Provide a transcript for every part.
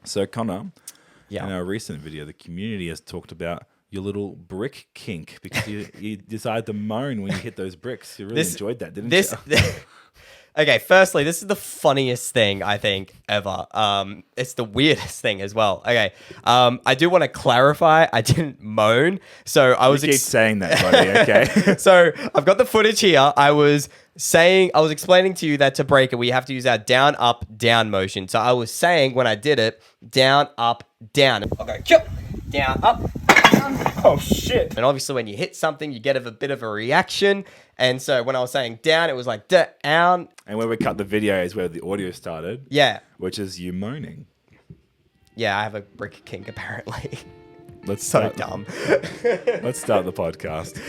So, Connor, Yeah. in our recent video, the community has talked about your little brick kink because you decided to moan when you hit those bricks. You really enjoyed that, didn't you? Okay, firstly, this is the funniest thing I think ever. It's the weirdest thing as well. Okay, I do want to clarify. I didn't moan, so I was You keep saying that, buddy. Okay. So I've got the footage here. I was explaining to you that to break it, we have to use our down, up, down motion. So I was saying when I did it, down, up, down. I'll go down, up, down. Oh shit! And obviously, when you hit something, you get a bit of a reaction. And so when I was saying down, it was like down. And where we cut the video is where the audio started. Yeah. Which is you moaning. Yeah, I have a brick kink apparently. Let's So start, dumb. Let's start the podcast.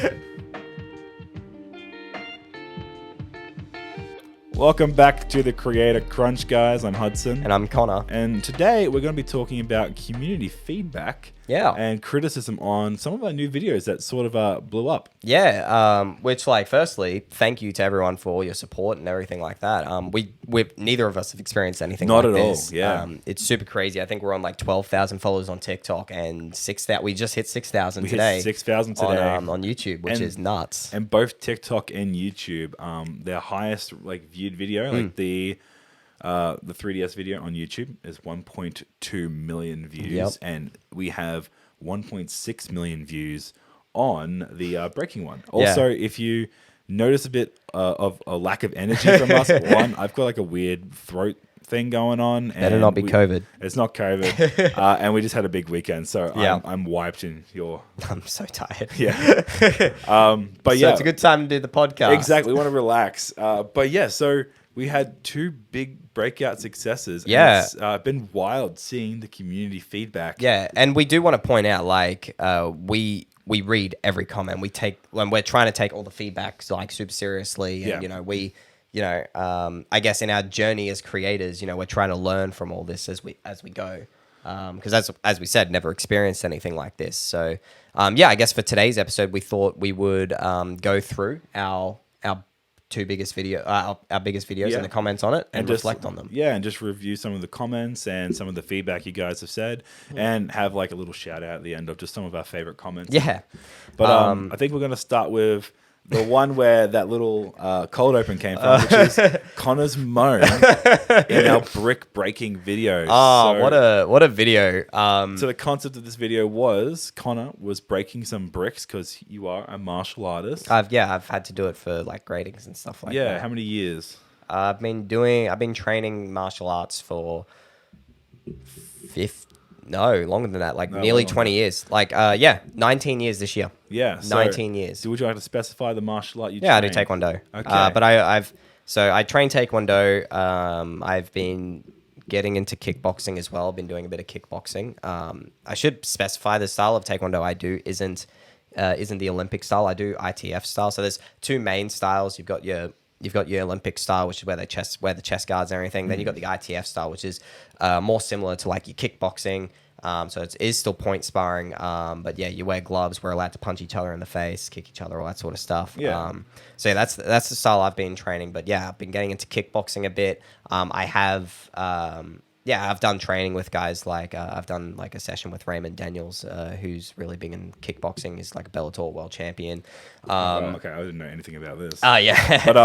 Welcome back to the Creator Crunch, guys. I'm Hudson. And I'm Connor. And today we're going to be talking about community feedback. Yeah. And criticism on some of our new videos that sort of blew up. Yeah, which, like, firstly, thank you to everyone for all your support and everything like that. We've neither of us have experienced anything Not like at all, this. yeah. It's super crazy. I think we're on like 12,000 followers on TikTok and 6,000. We just hit 6,000 We today. hit 6,000 today on YouTube, which is nuts. And both TikTok and YouTube, their highest like viewed video, like the 3DS video on YouTube is 1.2 million views, Yep. and we have 1.6 million views on the breaking one. Also, if you notice a bit of a lack of energy from us, one, I've got like a weird throat thing going on. Better not be COVID. It's not COVID. And we just had a big weekend, so Yeah. I'm wiped in your... I'm so tired. Yeah. But So yeah. it's a good time to do the podcast. Exactly. We want to relax. But yeah, so we had two big breakout successes. and Yeah. It's been wild seeing the community feedback. Yeah, and we do want to point out, like, we read every comment. When we're trying to take all the feedback like super seriously, and I guess in our journey as creators, we're trying to learn from all this as we go. Because as we said, never experienced anything like this. So I guess for today's episode, we thought we would go through our biggest videos and the comments on it and just reflect on them. Yeah, and just review some of the comments and some of the feedback you guys have said, and have like a little shout out at the end of just some of our favorite comments. Yeah. But I think we're going to start with the one where that little cold open came from, which is Connor's moan in our brick breaking video. Oh, what a video. So the concept of this video was Connor was breaking some bricks because you are a martial artist. I've had to do it for like gradings and stuff like that. Yeah, how many years? I've been training martial arts for longer than that, nearly 20 years. 19 years this year. Yeah, so 19 years. So would you like to specify the martial art you Yeah, train? I do Taekwondo. Okay. But I train Taekwondo. I've been getting into kickboxing as well. I've been doing a bit of kickboxing. I should specify the style of Taekwondo I do isn't the Olympic style. I do ITF style. So there's two main styles. You've got your Olympic style, which is where the chest guards and everything. Then you've got the ITF style, which is more similar to like your kickboxing. So it is still point sparring, but yeah, you wear gloves. We're allowed to punch each other in the face, kick each other, all that sort of stuff. Yeah. So that's the style I've been training. But yeah, I've been getting into kickboxing a bit. I've done training with guys like I've done like a session with Raymond Daniels, who's really big in kickboxing. He's like a Bellator world champion. Okay, I didn't know anything about this. Yeah. But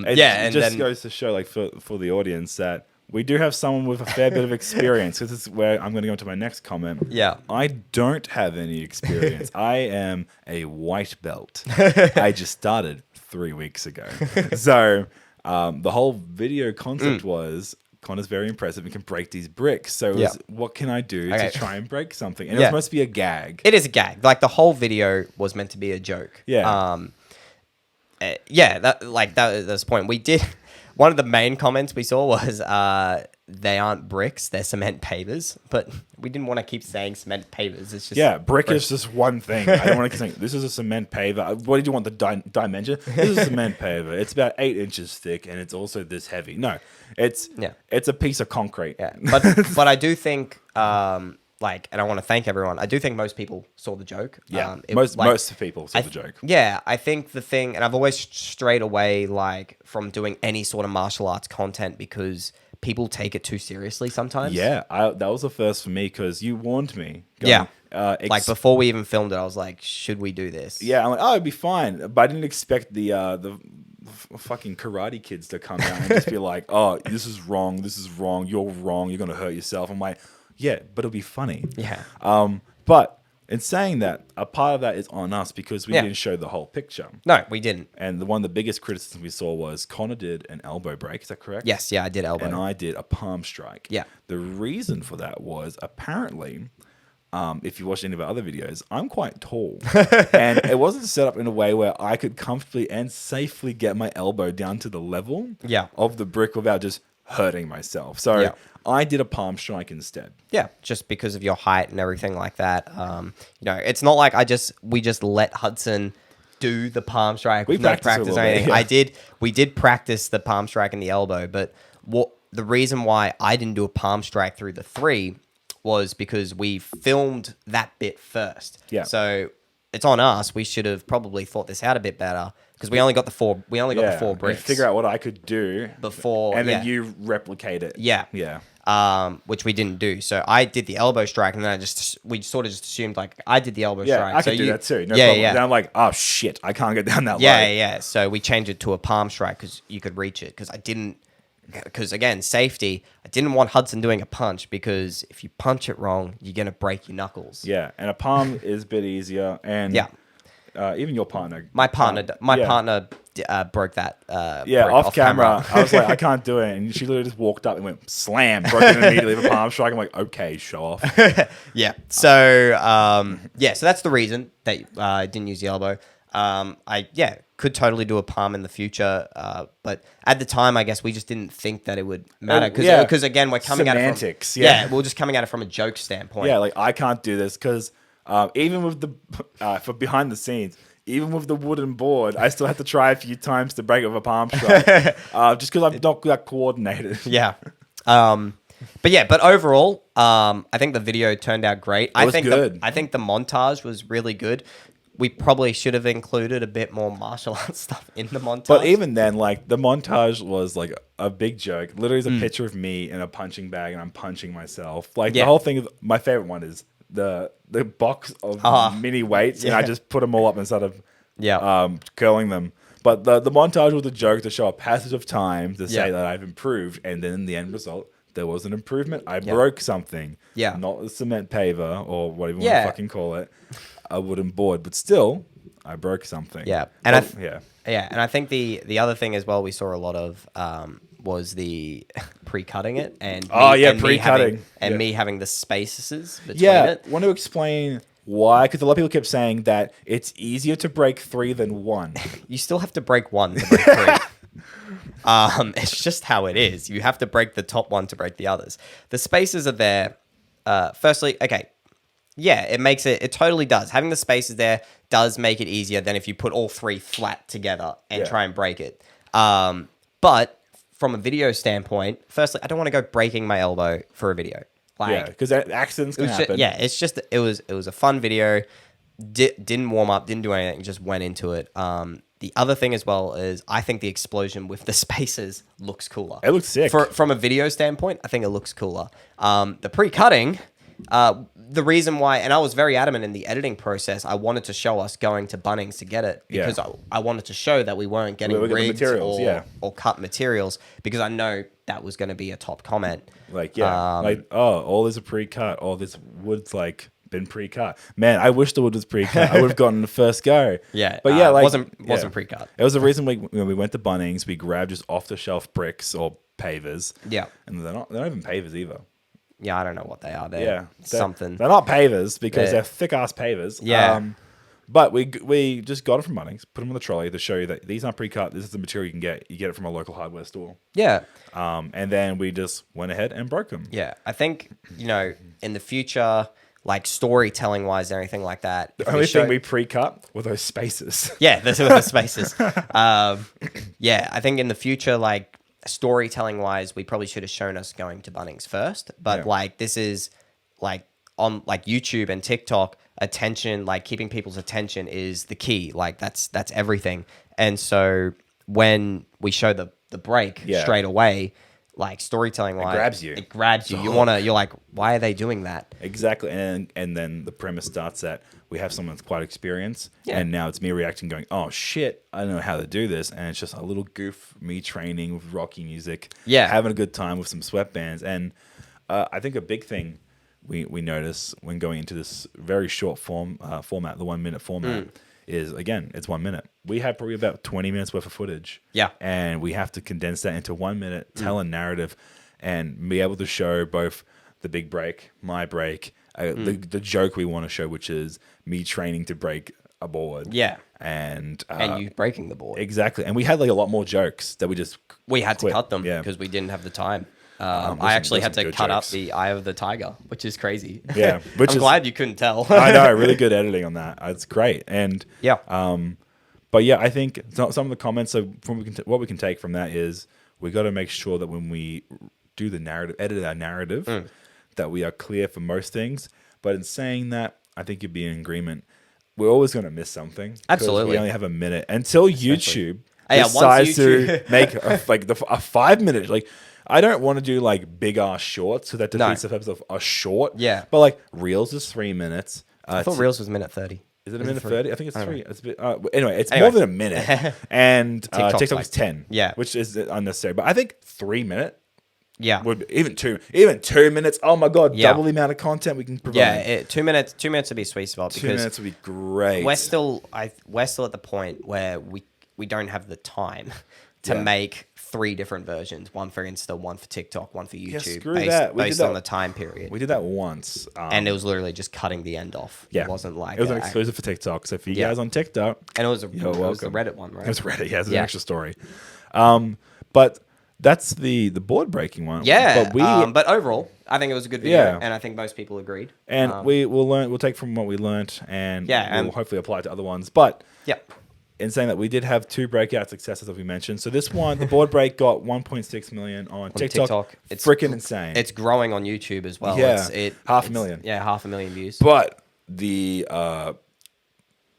it just goes to show, like, for the audience, that we do have someone with a fair bit of experience. This is where I'm going to go into my next comment. Yeah. I don't have any experience. I am a white belt. I just started 3 weeks ago. So the whole video concept was Connor's very impressive and can break these bricks. So it was, what can I do to try and break something? And it was supposed to be a gag. It is a gag. Like, the whole video was meant to be a joke. Yeah. That's the point. We did... One of the main comments we saw was they aren't bricks, they're cement pavers. But we didn't want to keep saying cement pavers. It's just brick is just one thing. I don't want to keep saying, this is a cement paver. What did you want, the dimension? This is a cement paver. It's about 8 inches thick, and it's also this heavy. No, it's a piece of concrete. Yeah, but I do think... and I want to thank everyone. I do think most people saw the joke. Yeah, most people saw the joke. Yeah, I think the thing, and I've always strayed away from doing any sort of martial arts content because people take it too seriously sometimes. Yeah, that was the first for me because you warned me. Yeah. Going, Like before we even filmed it, I was like, should we do this? yeah, I'm like, oh, it'd be fine. But I didn't expect the fucking karate kids to come down and just be like, oh, this is wrong, you're wrong, you're gonna hurt yourself. I'm like, yeah, but it'll be funny. Yeah. But in saying that, a part of that is on us because we didn't show the whole picture. No, we didn't. And one of the biggest criticisms we saw was Connor did an elbow break. Is that correct? Yes, yeah, I did elbow. And I did a palm strike. Yeah. The reason for that was apparently, if you watch any of our other videos, I'm quite tall. And it wasn't set up in a way where I could comfortably and safely get my elbow down to the level of the brick without just hurting myself. So I did a palm strike instead. Yeah, just because of your height and everything like that. It's not like we just let Hudson do the palm strike with no practice or anything. We did practice the palm strike and the elbow, but the reason why I didn't do a palm strike through the 3 was because we filmed that bit first. Yeah. So it's on us. We should have probably thought this out a bit better because we only got the 4. We only got the 4 bricks. Figure out what I could do before, and then you replicate it. Yeah. Which we didn't do. So I did the elbow strike, and then we sort of just assumed like I did the elbow strike. I could do that too. No problem. Then I'm like, oh shit, I can't get down that low. Yeah. So we changed it to a palm strike because you could reach it. Because again, safety. I didn't want Hudson doing a punch because if you punch it wrong, you're gonna break your knuckles. Yeah, and a palm is a bit easier. And even your partner. My partner broke that. Off camera. I was like, I can't do it, and she literally just walked up and went slam, broke it immediately with a palm strike. I'm like, okay, show off. So that's the reason that I didn't use the elbow. I could totally do a palm in the future, but at the time, I guess we just didn't think that it would matter because again, we're coming semantics, at it from, we're just coming at it from a joke standpoint. Yeah, like I can't do this because even with the for behind the scenes, even with the wooden board, I still had to try a few times to break it with a palm strike, just because I'm not that coordinated. Yeah. But overall, I think the video turned out great. It was good. I think the montage was really good. We probably should have included a bit more martial arts stuff in the montage. But even then, like, the montage was like a big joke. Literally, it's a picture of me in a punching bag and I'm punching myself. Like, the whole thing, my favorite one is the box of mini weights, and I just put them all up instead of curling them. But the montage was a joke to show a passage of time to say that I've improved. And then in the end result, there was an improvement. I broke something. Yeah. Not a cement paver or whatever you want to fucking call it. A wooden board, but still, I broke something. Yeah, and and I think the other thing as well we saw a lot of was the pre-cutting it and pre-cutting me having the spaces between it. Want to explain why? Because a lot of people kept saying that it's easier to break 3 than 1. You still have to break 1 to break 3. It's just how it is. You have to break the top 1 to break the others. The spaces are there. Firstly, okay. Yeah, it totally does. Having the spaces there does make it easier than if you put all 3 flat together and try and break it. But from a video standpoint, firstly, I don't want to go breaking my elbow for a video. Because accidents can happen. It was a fun video. Didn't warm up, didn't do anything, just went into it. The other thing as well is I think the explosion with the spaces looks cooler. It looks sick. From a video standpoint, I think it looks cooler. The pre-cutting... the reason why, and I was very adamant in the editing process, I wanted to show us going to Bunnings to get it because I wanted to show that we weren't getting rigged or cut materials because I know that was going to be a top comment. All this a pre-cut, all this wood's like been pre-cut. Man, I wish the wood was pre-cut. I would have gotten the first go. Yeah, but wasn't pre-cut. It was the reason when we went to Bunnings, we grabbed just off-the-shelf bricks or pavers. Yeah, and they're not even pavers either. Yeah, I don't know what they are. They're something. They're not pavers because they're thick-ass pavers. Yeah. But we just got it from Bunnings, put them on the trolley to show you that these aren't pre-cut. This is the material you can get. You get it from a local hardware store. Yeah. And then we just went ahead and broke them. Yeah. I think, in the future, like storytelling-wise or anything like that. The only thing we pre-cut were those spaces. Yeah, those were the spaces. I think in the future, like, storytelling wise, we probably should have shown us going to Bunnings first, but this is like on like YouTube and TikTok, attention, like keeping people's attention is the key. Like that's everything. And so when we show the break straight away, like storytelling wise, grabs you. It grabs you. You're like, why are they doing that? Exactly. And then the premise starts at we have someone that's quite experienced, and now it's me reacting, going, "Oh shit, I don't know how to do this," and it's just a little goof, me training with rocky music, having a good time with some sweatbands, and I think a big thing we notice when going into this very short format, the 1 minute format, is again it's 1 minute. We have probably about 20 minutes worth of footage, and we have to condense that into 1 minute, tell a narrative, and be able to show both the big break, my break, the joke we want to show, which is me training to break a board, and you breaking the board, exactly. And we had like a lot more jokes that we had quit. to cut them because we didn't have the time. I actually had to cut up the eye of the tiger, which is crazy. Yeah, I'm glad you couldn't tell. I know, really good editing on that. It's great, and but yeah, I think some of the comments. So what we can take from that is we got to make sure that when we do the narrative, edit our narrative, that we are clear for most things. But in saying that, I think you'd be in agreement. We're always going to miss something. Absolutely, we only have a minute until YouTube decides to make a 5 minute like. I don't want to do like big ass shorts, so that defeats the purpose of a short. Yeah, but like Reels is 3 minutes. I thought Reels was minute 30. Is it a minute 30? I think it's 3. It's a bit, anyway, it's more than a minute. And TikTok's like 10. Yeah, which is unnecessary. But I think 3 minute. Yeah, would even 2 minutes. Oh my god, double the amount of content we can provide. Yeah, 2 minutes. 2 minutes would be a sweet spot. 2 minutes would be great. We're still at the point where we don't have the time to make 3 different versions, one for Insta, one for TikTok, one for YouTube, based on the time period. We did that once. And it was literally just cutting the end off. Yeah. It wasn't like... It was an exclusive for TikTok. So for you guys on TikTok... And it was the Reddit one, right? It was Reddit, yeah. It's an extra story. But that's the board breaking one. Yeah. But overall, I think it was a good video. Yeah. And I think most people agreed. And we'll take from what we learned and we'll hopefully apply it to other ones. But... Yeah. In saying that, we did have 2 breakout successes, as we mentioned. So this one, the board break, got 1.6 million on TikTok. It's freaking insane. It's growing on YouTube as well. Yeah, 500,000. Yeah, 500,000 views. But the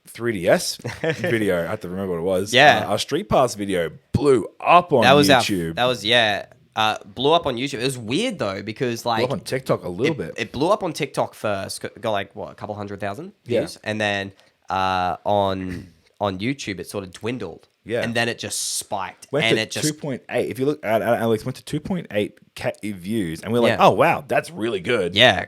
3DS video, I have to remember what it was. Yeah, our Street Pass video blew up on YouTube. Blew up on YouTube. It was weird though because like blew up on TikTok a little bit. It blew up on TikTok first. Got like a couple 100,000 views, and then on YouTube, it sort of dwindled. Yeah. And then it just spiked. Went to 2.8. If you look at Alex, went to 2.8 views. And we're like, oh, wow, that's really good. Yeah.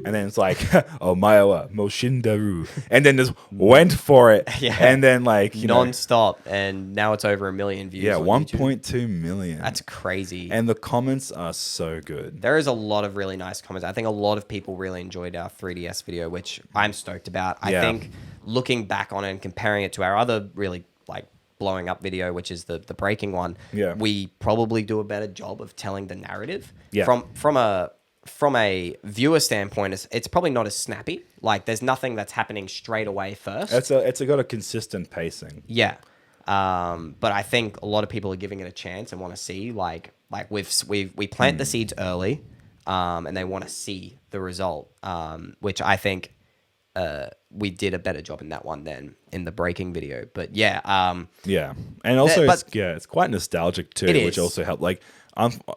And then it's like, oh, Maiwa, Moshindaru. And then just went for it. Yeah. And then like, non-stop. And now it's over 1 million views. Yeah, 1.2 million. That's crazy. And the comments are so good. There is a lot of really nice comments. I think a lot of people really enjoyed our 3DS video, which I'm stoked about. I think looking back on it and comparing it to our other really like blowing up video, which is the breaking one, we probably do a better job of telling the narrative. Yeah. From a viewer standpoint, it's probably not as snappy. Like there's nothing that's happening straight away first. It's got a consistent pacing. Yeah. But I think a lot of people are giving it a chance and want to see like we plant the seeds early, and they want to see the result. Which I think we did a better job in that one than in the breaking video. But yeah. And also it's quite nostalgic too, which also helped. Like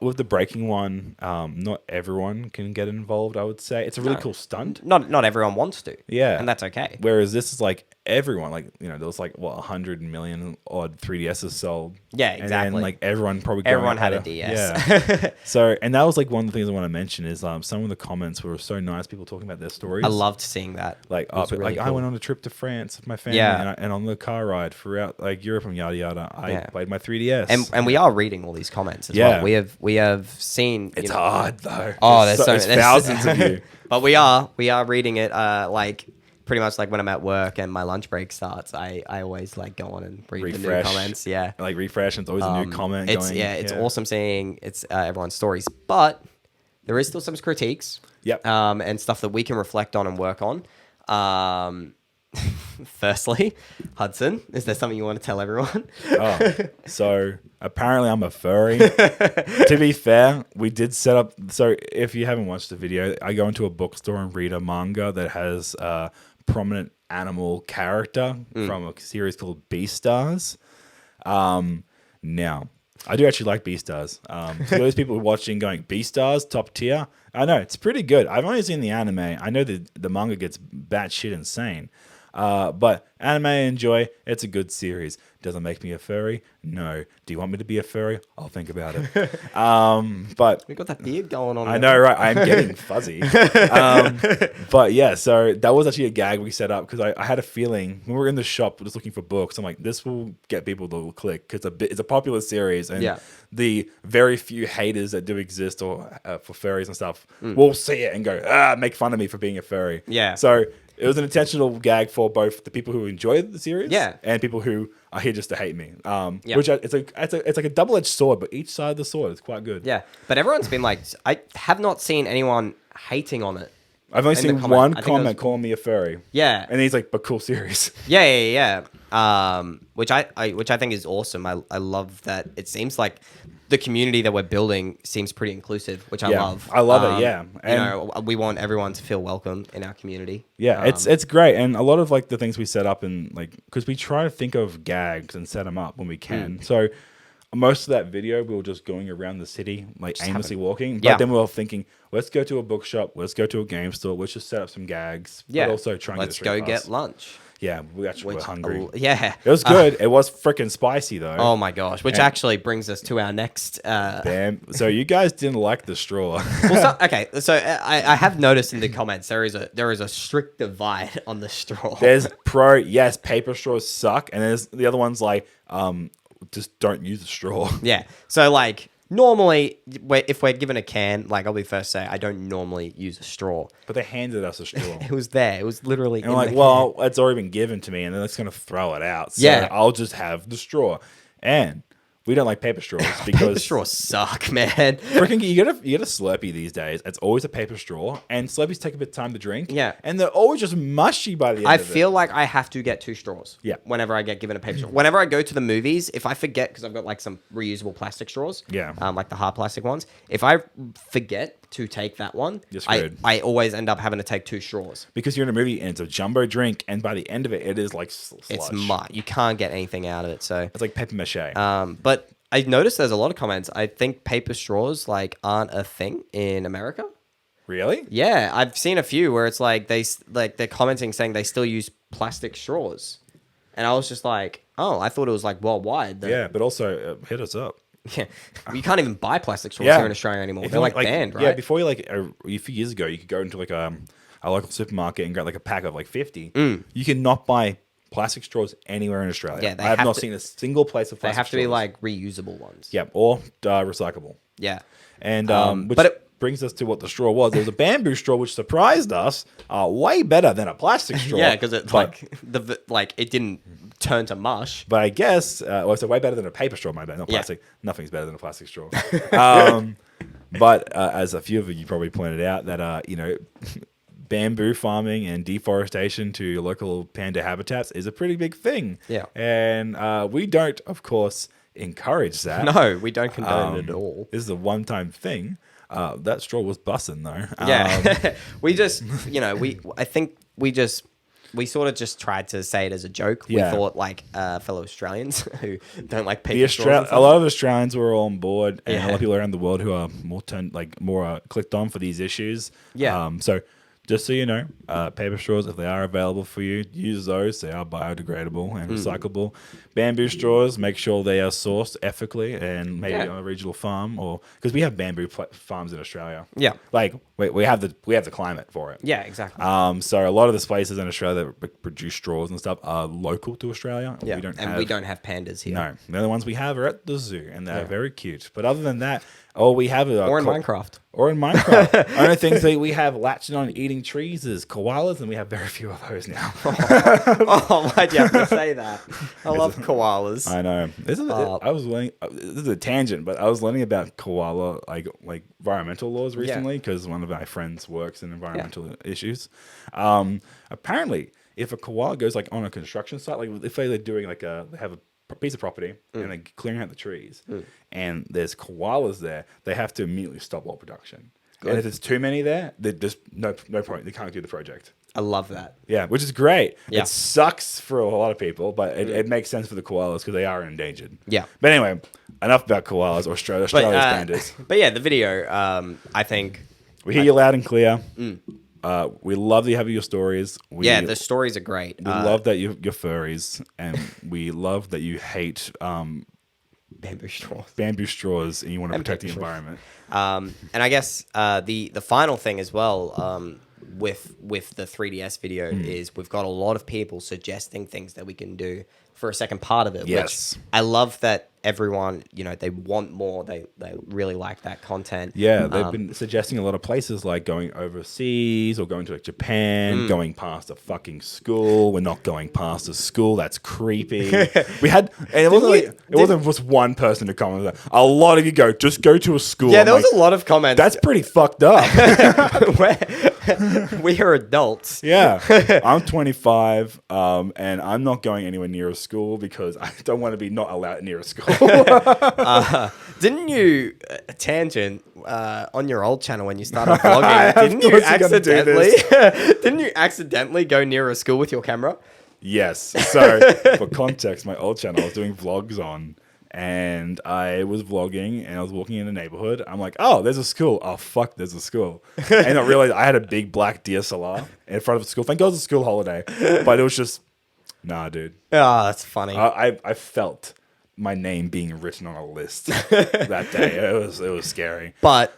with the breaking one, not everyone can get involved, I would say. It's a really cool stunt. Not everyone wants to. Yeah. And that's okay. Whereas this is like everyone, like, there was like, 100 million odd 3DSs sold. Yeah, exactly. And then like everyone had a DS. Yeah. So, and that was like one of the things I want to mention is some of the comments were so nice, people talking about their stories. I loved seeing that. Like, really cool. I went on a trip to France with my family and on the car ride throughout like Europe and yada yada, I played my 3DS. And we are reading all these comments as well. We have seen. It's hard though. Oh, there's thousands of you. But we are reading it. Like pretty much like when I'm at work and my lunch break starts, I always like go on and read the new comments. Yeah, like refresh. And it's always a new comment. It's awesome seeing everyone's stories, but there is still some critiques. Yep. And stuff that we can reflect on and work on. Firstly, Hudson, is there something you want to tell everyone? So apparently I'm a furry. To be fair, we did set up. So if you haven't watched the video, I go into a bookstore and read a manga that has a prominent animal character from a series called Beastars. Now, I do actually like Beastars. For those people watching going, Beastars, top tier? I know, it's pretty good. I've only seen the anime. I know the manga gets batshit insane. But anime I enjoy. It's a good series. Doesn't make me a furry? No. Do you want me to be a furry? I'll think about it. But We got that beard going on. I know, right? I'm getting fuzzy. But yeah, so that was actually a gag we set up because I had a feeling when we were in the shop just looking for books, I'm like, this will get people to click because it's a popular series and the very few haters that do exist or for furries and stuff will see it and go, make fun of me for being a furry. Yeah. So it was an intentional gag for both the people who enjoy the series and people who are here just to hate me. Which it's like a double-edged sword, but each side of the sword is quite good. Yeah, but everyone's been like, I have not seen anyone hating on it. I've only seen one comment calling me a furry. Yeah, and he's like, "But cool series." Yeah. Which I think is awesome. I love that. It seems like the community that we're building seems pretty inclusive, which I love. I love it. Yeah, and we want everyone to feel welcome in our community. Yeah, it's great, and a lot of like the things we set up and like because we try to think of gags and set them up when we can. So most of that video we were just going around the city like just aimlessly walking, but then we were thinking, let's go to a bookshop, let's go to a game store, let's just set up some gags. But also try and let's go get lunch. Yeah, we actually were hungry. Yeah. It was good. It was freaking spicy, though. Oh, my gosh. Which actually brings us to our next... So you guys didn't like the straw. So I have noticed in the comments there is a strict divide on the straw. There's yes, paper straws suck. And there's the other one's like, just don't use the straw. Yeah. So, like... Normally, if we're given a can, like I'll be first to say, I don't normally use a straw. But they handed us a straw. It was there. It was literally. And I'm like, well, it's already been given to me, and then it's gonna throw it out. So I'll just have the straw. And we don't like paper straws because paper straws suck, man. Freaking, you get a Slurpee these days. It's always a paper straw, and Slurpees take a bit of time to drink. Yeah, and they're always just mushy by the end. I feel like I have to get 2 straws. Yeah. Whenever I get given a paper straw, whenever I go to the movies, if I forget because I've got like some reusable plastic straws. Yeah. Like the hard plastic ones. If I forget to take that one, I always end up having to take 2 straws because you're in a movie and it's a jumbo drink, and by the end of it, it is like slush. It's mud. You can't get anything out of it. So it's like paper mache. But I noticed there's a lot of comments. I think paper straws like aren't a thing in America. Really? Yeah, I've seen a few where it's like they're commenting saying they still use plastic straws, and I was just like, oh, I thought it was like worldwide. Yeah, but also hit us up. Yeah, you can't even buy plastic straws here in Australia anymore. They're like banned, right? Yeah, before you a few years ago, you could go into like a local supermarket and get like a pack of like 50. You cannot buy plastic straws anywhere in Australia. Yeah, I have not seen a single place of plastic straws. They have to be like reusable ones. Yeah, or recyclable. Yeah. And brings us to what the straw was. There was a bamboo straw which surprised us way better than a plastic straw. Yeah, because it it didn't turn to mush. But I guess it's way better than a paper straw, my bad. Not plastic. Yeah. Nothing's better than a plastic straw. But as a few of you probably pointed out that bamboo farming and deforestation to local panda habitats is a pretty big thing. Yeah. And we don't, of course, encourage that. No, we don't condone it at all. This is a one-time thing. That straw was bussin' though. Yeah. We just, we sort of just tried to say it as a joke. Yeah. We thought like fellow Australians who don't like paper straws. A lot of Australians were on board, and a lot of people around the world who are more clicked on for these issues. Yeah. So just so you know, paper straws, if they are available for you, use those. They are biodegradable and recyclable. Bamboo straws, make sure they are sourced ethically and maybe on a regional farm, or because we have bamboo farms in Australia. Yeah, like we have the climate for it. Yeah, exactly. So a lot of the places in Australia that produce straws and stuff are local to Australia. Yeah, we don't have pandas here. No, the only ones we have are at the zoo, and they're very cute. But other than that, all we have is Minecraft. Or in Minecraft. Only things that we have latching on eating trees is koalas, and we have very few of those now. Why'd you have to say that? I love koalas. I know. I was learning. This is a tangent, but I was learning about koala like environmental laws recently because one of my friends works in environmental issues. Apparently, if a koala goes like on a construction site, like if they're doing like they have a piece of property and they're clearing out the trees and there's koalas there, they have to immediately stop all production. And if there's too many there, there's no point. They can't do the project. I love that. Yeah, which is great. Yeah. It sucks for a lot of people, but it makes sense for the koalas because they are endangered. Yeah. But anyway, enough about koalas or Australia's pandas. But yeah, the video, I think... We hear you loud and clear. We love that you have your stories. The stories are great. We love that you're furries, and we love that you hate bamboo straws, and you want to protect the environment. And I guess the final thing as well with the 3DS video is we've got a lot of people suggesting things that we can do for a second part of it. Yes. Which I love that everyone, they want more. They really like that content. Yeah, they've been suggesting a lot of places like going overseas or going to like Japan, going past a fucking school. We're not going past a school. That's creepy. We had, and it wasn't just one person to comment. A lot of you just go to a school. Yeah, there was a lot of comments. That's pretty fucked up. We are adults. Yeah, I'm 25, and I'm not going anywhere near a school because I don't want to be not allowed near a school. Didn't you tangent on your old channel when you started vlogging? Didn't you accidentally go near a school with your camera? Yes. So for context, my old channel I was doing vlogs on, and I was vlogging and I was walking in a neighborhood. I'm like, oh, there's a school. Oh fuck, there's a school. And I realized I had a big black DSLR in front of a school. Thank God it was a school holiday, but it was just nah, dude. Oh, that's funny. I felt my name being written on a list that day. It was scary. But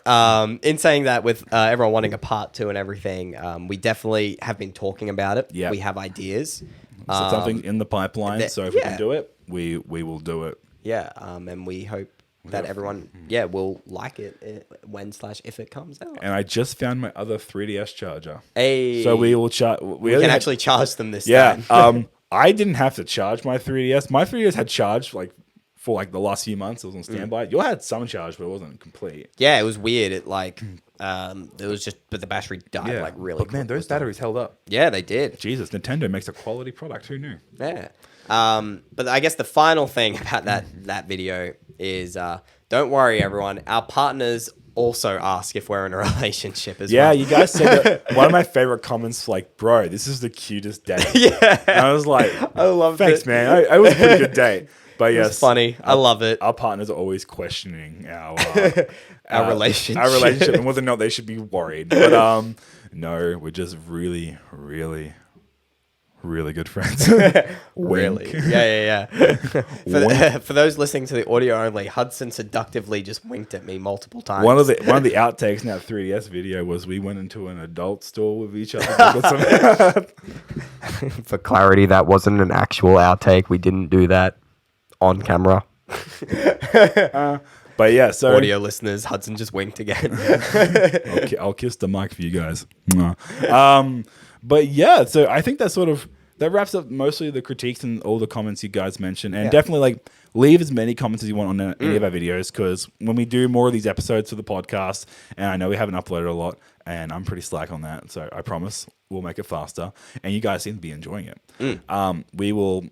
in saying that, with everyone wanting a part 2 and everything, we definitely have been talking about it. Yeah. We have ideas. So something in the pipeline. So if we can do it, we will do it. Yeah, and we hope that everyone, will like it when/if it comes out. And I just found my other 3DS charger. Hey, So we will charge. We can actually charge them this time. Yeah. I didn't have to charge my 3DS. My 3DS had charged for the last few months. It was on standby. Yours had some charge, but it wasn't complete. Yeah, it was weird. It it was just, but the battery died really. But man, those batteries held up. Yeah, they did. Jesus, Nintendo makes a quality product. Who knew? Yeah. But I guess the final thing about that video is don't worry, everyone. Our partners also ask if we're in a relationship as well. Yeah, you guys said that. One of my favorite comments, bro, this is the cutest date. Yeah. And I was like, I love it. Thanks, man. It was a pretty good date. But yes, it's funny. I love it. Our partners are always questioning our relationship. Our relationship and whether or not they should be worried. But no, we're just really, really, really good friends. Really? Yeah. For those listening to the audio only, Hudson seductively just winked at me multiple times. One of the outtakes in that 3DS video was we went into an adult store with each other. For clarity, that wasn't an actual outtake. We didn't do that on camera. But yeah, so audio listeners, Hudson just winked again. I'll kiss the mic for you guys. But yeah, so I think that wraps up mostly the critiques and all the comments you guys mentioned. And definitely leave as many comments as you want on any of our videos, because when we do more of these episodes for the podcast, and I know we haven't uploaded a lot, and I'm pretty slack on that, so I promise we'll make it faster. And you guys seem to be enjoying it. We will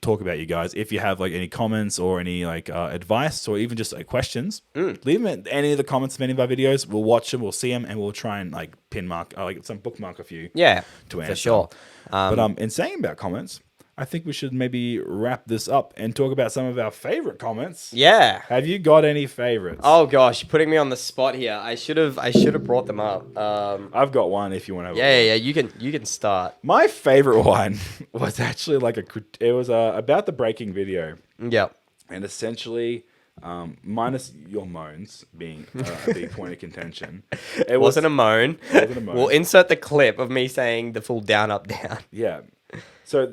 talk about you guys. If you have any comments or any advice or even just questions, leave them in any of the comments of any of our videos. We'll watch them, we'll see them, and we'll try and pin mark, some bookmark a few. Yeah, to answer. for sure. But in saying about comments, I think we should maybe wrap this up and talk about some of our favorite comments. Yeah. Have you got any favorites? Oh gosh, you're putting me on the spot here. I should have brought them up. I've got one if you want to. Yeah. You can start. My favorite one was actually it was about the breaking video. Yep. And essentially, minus your moans being a big point of contention. It wasn't a moan. It wasn't a moan. We'll insert the clip of me saying the full down, up, down. Yeah. So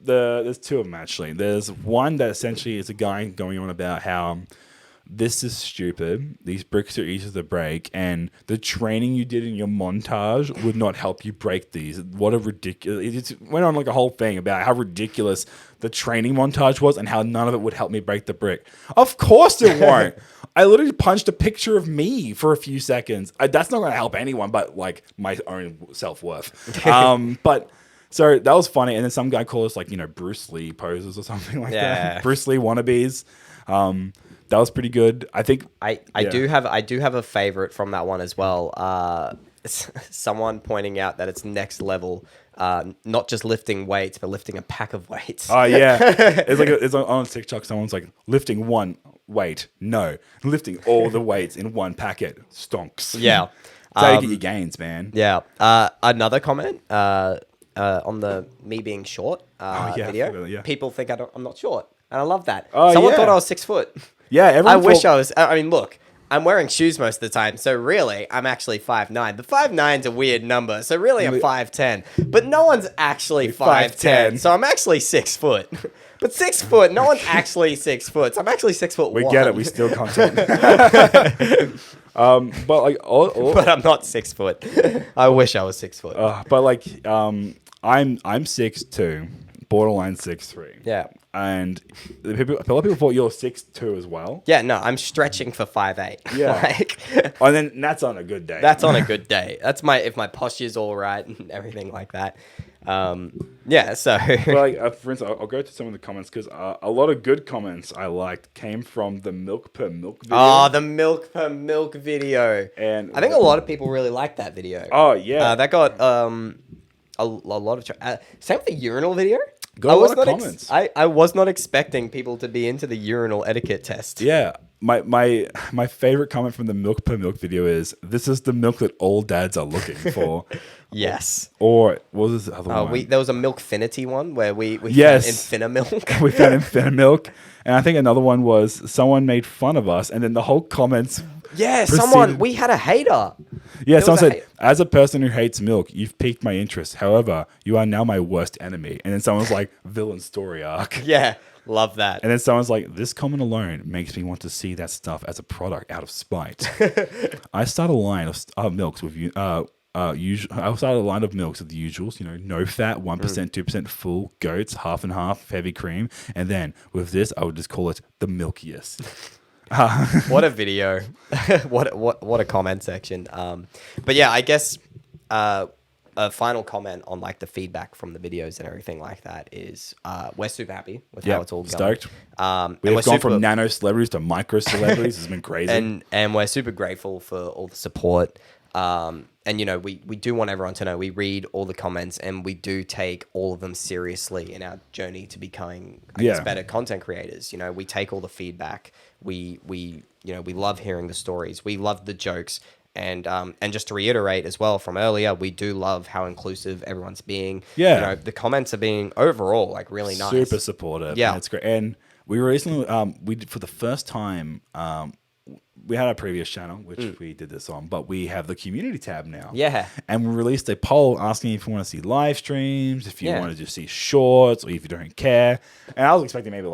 there's two of them actually. There's one that essentially is a guy going on about how this is stupid. These bricks are easy to break, and the training you did in your montage would not help you break these. What a ridiculous! It went on a whole thing about how ridiculous the training montage was, and how none of it would help me break the brick. Of course it won't. I literally punched a picture of me for a few seconds. That's not going to help anyone, but my own self-worth. But. So that was funny, and then some guy called us Bruce Lee poses or something like that. Bruce Lee wannabes. That was pretty good. I think I yeah. do have a favorite from that one as well. Someone pointing out that it's next level, not just lifting weights, but lifting a pack of weights. Oh yeah, it's like it's on TikTok. Someone's like lifting one weight, no, lifting all the weights in one packet, stonks. Yeah. That's how you get your gains, man. Yeah. Another comment on the me being short yeah, video. yeah. People think I'm not short, and I love that. Oh, Someone yeah. thought I was 6 foot. Yeah, I everyone wish thought- I was. I mean, look, I'm wearing shoes most of the time, so really, I'm actually 5'9". But 5'9's a weird number, so really, I'm 5'10". But no one's actually 5'10", 5'10". so I'm actually 6 foot. But 6 foot, no one's actually 6 foot. So I'm actually 6 foot. We one. get it. We steal content. But like, But I'm not 6 foot. I wish I was 6 foot. but like, I'm 6'2", borderline 6'3". Yeah. And a lot of people thought you're 6'2" as well. Yeah, no, I'm stretching for 5'8". Yeah. Like, And then that's on a good day. that's on a good day. That's if my posture's all right and everything like that. Yeah, so. But like, for instance, I'll go to some of the comments because a lot of good comments I liked came from the milk per milk video. Oh, the milk per milk video. And I think a lot of people really liked that video. Oh yeah, That got a lot of same with the urinal video. Got a lot of comments. I was not expecting people to be into the urinal etiquette test. yeah. My favorite comment from the milk per milk video is, "This is the milk that all dads are looking for." Yes. Or what was the other one? There was a Milkfinity one where we Yes. found Infinimilk. We found Infinite Milk. And I think another one was someone made fun of us, and then the whole comments. Yeah, proceeded- we had a hater. Yeah, There someone was a said, "As a person who hates milk, you've piqued my interest. However, you are now my worst enemy." And then someone's like, "Villain story arc." Yeah, love that. And then someone's like, "This comment alone makes me want to see that stuff as a product out of spite." I started a line of milks with you. I started a line of milks with the usuals, no fat, 1%, 2% full, goats, half and half, heavy cream. And then with this, I would just call it the milkiest. What a video. what a comment section. But yeah, I guess a final comment on like the feedback from the videos and everything like that is we're super happy with how it's all going. Stoked. And We've gone from nano celebrities to micro celebrities. It's been crazy. and we're super grateful for all the support. And we do want everyone to know we read all the comments and we do take all of them seriously in our journey to becoming better content creators. We take all the feedback. We love hearing the stories. We love the jokes. And just to reiterate as well from earlier, we do love how inclusive everyone's being. Yeah. The comments are being overall like really nice. Super supportive. Yeah. It's great. And we recently, we did for the first time, we had our previous channel, which we did this on, but we have the community tab now. Yeah. And we released a poll asking if you want to see live streams, if you Yeah. want to just see shorts, or if you don't care. And I was expecting maybe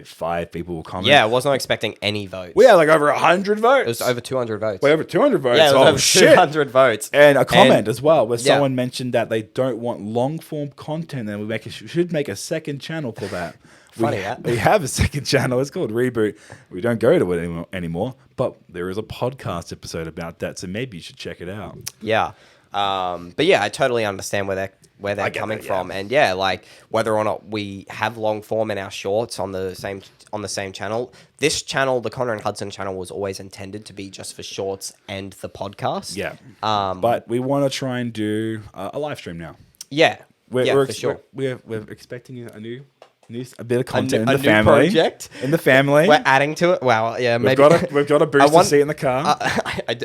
5 people will comment. Yeah, I was not expecting any votes. We had like over 100 votes. It was over 200 votes. Wait, over 200 votes? Yeah, it was Oh, over shit. 200 votes. And a comment as well, where Yeah. someone mentioned that they don't want long form content, and we should make a second channel for that. Funny that. We have a second channel. It's called Reboot. We don't go to it anymore, but there is a podcast episode about that, so maybe you should check it out. Yeah. But yeah, I totally understand where they're coming from. And yeah, like whether or not we have long form in our shorts on the same channel. This channel, the Connor and Hudson channel, was always intended to be just for shorts and the podcast. Yeah. But we want to try and do a live stream now. Yeah. We're for sure. We're expecting a bit of content A in the new family. project. In the family. We're adding to it. Wow. Yeah. We've Maybe got a booster seat in the car.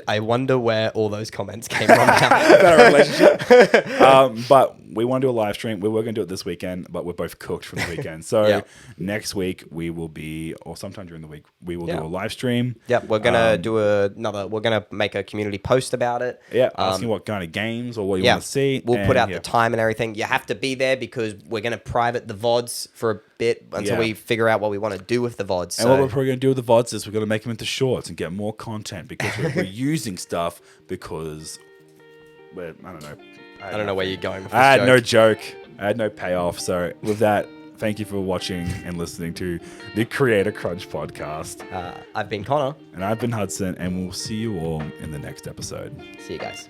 I wonder where all those comments came from now. About our relationship. But we want to do a live stream. We were going to do it this weekend, but we're both cooked from the weekend. So next week we will be, or sometime during the week, we will do a live stream. Yep, we're gonna do we're gonna make a community post about it. Yeah, asking what kind of games or what you want to see. We'll put out the time and everything. You have to be there because we're gonna private the VODs for a bit until we figure out what we want to do with the VODs. And what we're probably going to do with the VODs is we're going to make them into shorts and get more content because we're using stuff because I don't know. I don't know where you're going with this I had joke. no joke. I had no payoff. So with that, thank you for watching and listening to the Creator Crunch podcast. I've been Connor. And I've been Hudson, and we'll see you all in the next episode. See you guys.